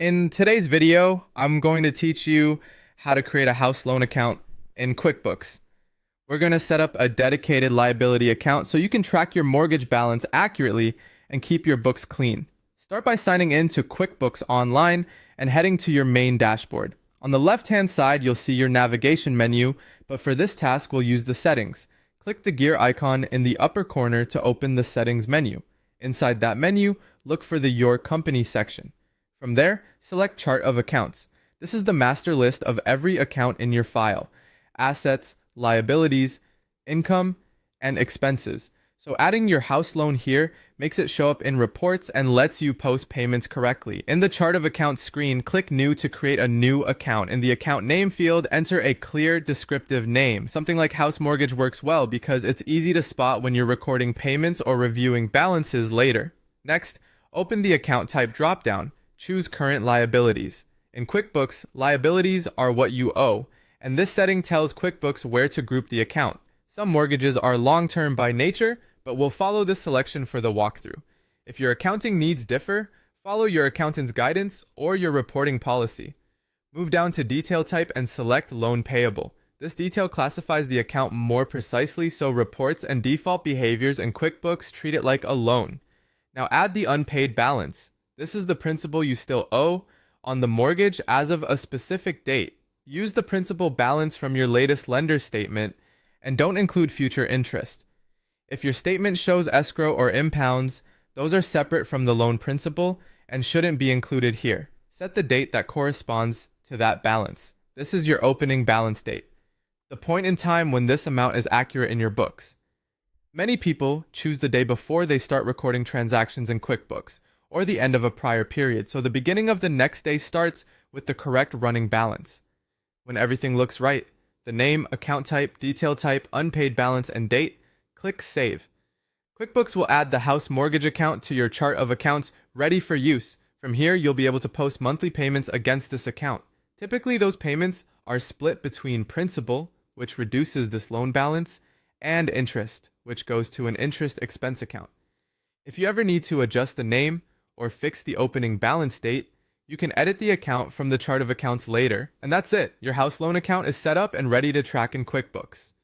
In today's video, I'm going to teach you how to create a house loan account in QuickBooks. We're going to set up a dedicated liability account so you can track your mortgage balance accurately and keep your books clean. Start by signing in to QuickBooks online and heading to your main dashboard. On the left-hand side, you'll see your navigation menu, but for this task, we'll use the settings. Click the gear icon in the upper corner to open the settings menu. Inside that menu, look for the Your Company section. From there, select Chart of Accounts. This is the master list of every account in your file: assets, liabilities, income, and expenses. So adding your house loan here makes it show up in reports and lets you post payments correctly. In the Chart of Accounts screen, click New to create a new account. In the account name field, enter a clear descriptive name. Something like house mortgage works well because it's easy to spot when you're recording payments or reviewing balances later. Next, open the account type dropdown. Choose Current Liabilities. In QuickBooks, liabilities are what you owe, and this setting tells QuickBooks where to group the account. Some mortgages are long-term by nature, but we'll follow this selection for the walkthrough. If your accounting needs differ, follow your accountant's guidance or your reporting policy. Move down to Detail Type and select Loan Payable. This detail classifies the account more precisely, so reports and default behaviors in QuickBooks treat it like a loan. Now add the unpaid balance. This is the principal you still owe on the mortgage as of a specific date. Use the principal balance from your latest lender statement and don't include future interest. If your statement shows escrow or impounds, those are separate from the loan principal and shouldn't be included here. Set the date that corresponds to that balance. This is your opening balance date, the point in time when this amount is accurate in your books. Many people choose the day before they start recording transactions in QuickBooks, or the end of a prior period, so the beginning of the next day starts with the correct running balance. When everything looks right, the name, account type, detail type, unpaid balance, and date, click Save. QuickBooks will add the house mortgage account to your chart of accounts ready for use. From here, you'll be able to post monthly payments against this account. Typically, those payments are split between principal, which reduces this loan balance, and interest, which goes to an interest expense account. If you ever need to adjust the name or fix the opening balance date, you can edit the account from the chart of accounts later. And that's it. Your house loan account is set up and ready to track in QuickBooks.